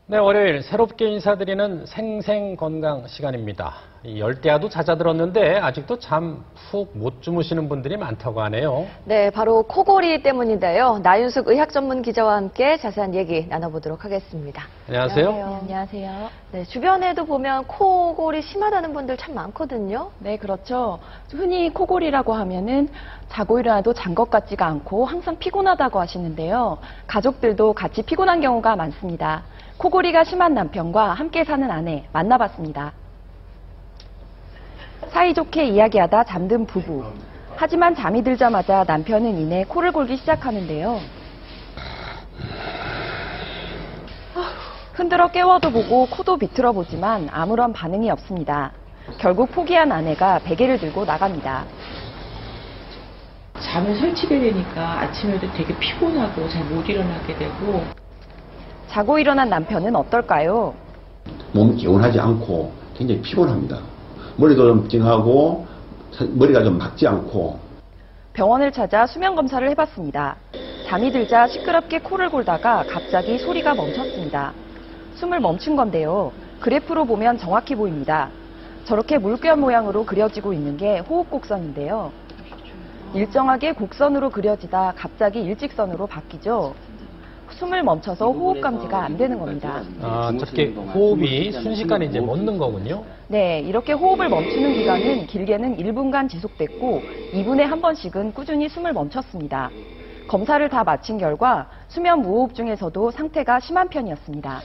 네, 월요일 새롭게 인사드리는 생생건강 시간입니다. 이 열대야도 잦아들었는데 아직도 잠 푹 못 주무시는 분들이 많다고 하네요. 네, 바로 코골이 때문인데요. 나윤숙 의학 전문 기자와 함께 자세한 얘기 나눠보도록 하겠습니다. 안녕하세요. 안녕하세요. 네, 주변에도 보면 코골이 심하다는 분들 참 많거든요. 네, 그렇죠. 흔히 코골이라고 하면은 자고 일어나도 잔 것 같지가 않고 항상 피곤하다고 하시는데요. 가족들도 같이 피곤한 경우가 많습니다. 코골이가 심한 남편과 함께 사는 아내 만나봤습니다. 사이좋게 이야기하다 잠든 부부. 하지만 잠이 들자마자 남편은 이내 코를 골기 시작하는데요. 흔들어 깨워도 보고 코도 비틀어 보지만 아무런 반응이 없습니다. 결국 포기한 아내가 베개를 들고 나갑니다. 잠을 설치게 되니까 아침에도 되게 피곤하고 잘 못 일어나게 되고. 자고 일어난 남편은 어떨까요? 몸이 개운하지 않고 굉장히 피곤합니다. 머리도 좀 띵하고 머리가 좀 맑지 않고. 병원을 찾아 수면 검사를 해봤습니다. 잠이 들자 시끄럽게 코를 골다가 갑자기 소리가 멈췄습니다. 숨을 멈춘 건데요. 그래프로 보면 정확히 보입니다. 저렇게 물결 모양으로 그려지고 있는 게 호흡곡선인데요. 일정하게 곡선으로 그려지다 갑자기 일직선으로 바뀌죠. 숨을 멈춰서 호흡 감지가 안 되는 겁니다. 아, 저렇게 호흡이 순식간에 이제 멎는 거군요. 네, 이렇게 호흡을 멈추는 기간은 길게는 1분간 지속됐고 2분에 한 번씩은 꾸준히 숨을 멈췄습니다. 검사를 다 마친 결과 수면 무호흡 중에서도 상태가 심한 편이었습니다.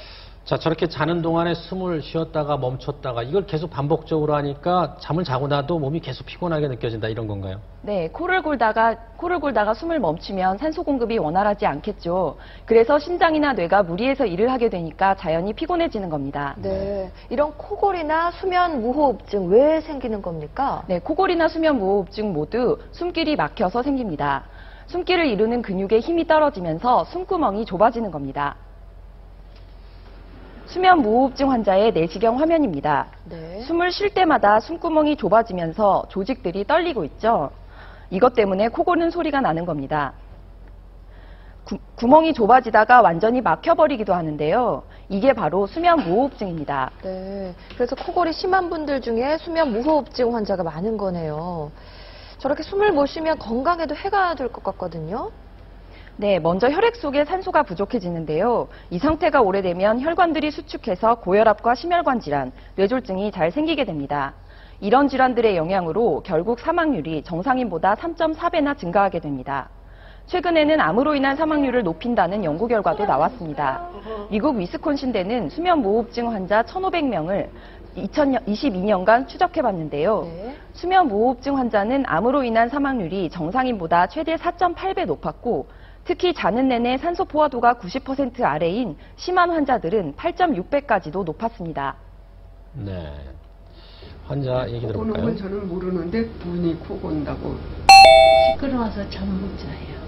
자, 저렇게 자는 동안에 숨을 쉬었다가 멈췄다가 이걸 계속 반복적으로 하니까 잠을 자고 나도 몸이 계속 피곤하게 느껴진다 이런 건가요? 네, 코를 골다가 숨을 멈추면 산소 공급이 원활하지 않겠죠. 그래서 심장이나 뇌가 무리해서 일을 하게 되니까 자연히 피곤해지는 겁니다. 네, 이런 코골이나 수면 무호흡증 왜 생기는 겁니까? 네, 코골이나 수면 무호흡증 모두 숨길이 막혀서 생깁니다. 숨길을 이루는 근육의 힘이 떨어지면서 숨구멍이 좁아지는 겁니다. 수면 무호흡증 환자의 내시경 화면입니다. 네. 숨을 쉴 때마다 숨구멍이 좁아지면서 조직들이 떨리고 있죠. 이것 때문에 코 고는 소리가 나는 겁니다. 구멍이 좁아지다가 완전히 막혀버리기도 하는데요. 이게 바로 수면 무호흡증입니다. 네, 그래서 코골이 심한 분들 중에 수면 무호흡증 환자가 많은 거네요. 저렇게 숨을 못 쉬면 건강에도 해가 될 것 같거든요. 네, 먼저 혈액 속에 산소가 부족해지는데요. 이 상태가 오래되면 혈관들이 수축해서 고혈압과 심혈관 질환, 뇌졸중이 잘 생기게 됩니다. 이런 질환들의 영향으로 결국 사망률이 정상인보다 3.4배나 증가하게 됩니다. 최근에는 암으로 인한 사망률을 높인다는 연구 결과도 나왔습니다. 미국 위스콘신대는 수면 무호흡증 환자 1,500명을 2022년간 추적해봤는데요. 네. 수면 무호흡증 환자는 암으로 인한 사망률이 정상인보다 최대 4.8배 높았고 특히 자는 내내 산소 포화도가 90% 아래인 심한 환자들은 8.6배까지도 높았습니다. 네. 환자 얘기 코 들어볼까요? 고는 건 저는 모르는데 분이 코 곤다고. 시끄러워서 잠 못 자요.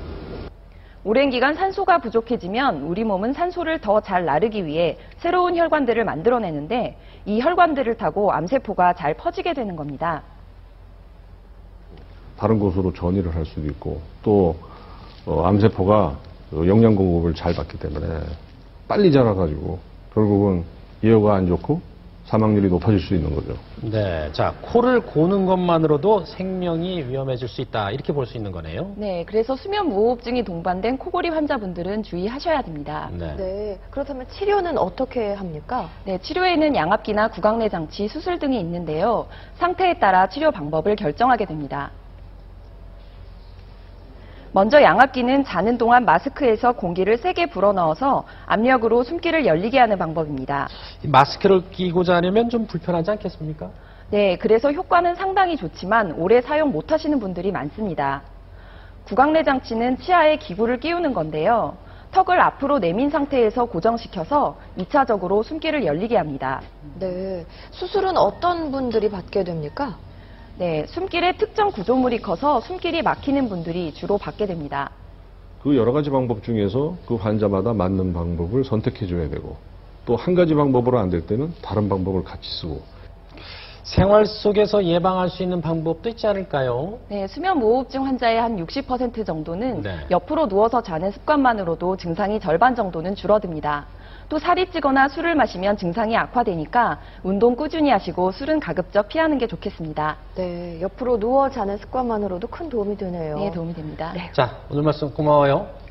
오랜 기간 산소가 부족해지면 우리 몸은 산소를 더 잘 나르기 위해 새로운 혈관들을 만들어내는데 이 혈관들을 타고 암세포가 잘 퍼지게 되는 겁니다. 다른 곳으로 전이를 할 수도 있고 또 암세포가 영양 공급을 잘 받기 때문에 빨리 자라가지고 결국은 예후가 안 좋고 사망률이 높아질 수 있는 거죠. 네. 자, 코를 고는 것만으로도 생명이 위험해질 수 있다. 이렇게 볼 수 있는 거네요. 네, 그래서 수면 무호흡증이 동반된 코골이 환자분들은 주의하셔야 됩니다. 네. 네, 그렇다면 치료는 어떻게 합니까? 네, 치료에는 양압기나 구강내 장치, 수술 등이 있는데요. 상태에 따라 치료 방법을 결정하게 됩니다. 먼저 양압기는 자는 동안 마스크에서 공기를 세게 불어넣어서 압력으로 숨길을 열리게 하는 방법입니다. 마스크를 끼고 자려면 좀 불편하지 않겠습니까? 네, 그래서 효과는 상당히 좋지만 오래 사용 못하시는 분들이 많습니다. 구강내 장치는 치아에 기구를 끼우는 건데요. 턱을 앞으로 내민 상태에서 고정시켜서 2차적으로 숨길을 열리게 합니다. 네, 수술은 어떤 분들이 받게 됩니까? 네, 숨길에 특정 구조물이 커서 숨길이 막히는 분들이 주로 받게 됩니다. 그 여러 가지 방법 중에서 그 환자마다 맞는 방법을 선택해 줘야 되고 또 한 가지 방법으로 안 될 때는 다른 방법을 같이 쓰고. 생활 속에서 예방할 수 있는 방법도 있지 않을까요? 네, 수면무호흡증 환자의 한 60% 정도는 네. 옆으로 누워서 자는 습관만으로도 증상이 절반 정도는 줄어듭니다. 또 살이 찌거나 술을 마시면 증상이 악화되니까 운동 꾸준히 하시고 술은 가급적 피하는 게 좋겠습니다. 네, 옆으로 누워 자는 습관만으로도 큰 도움이 되네요. 네, 도움이 됩니다. 자, 오늘 말씀 고마워요.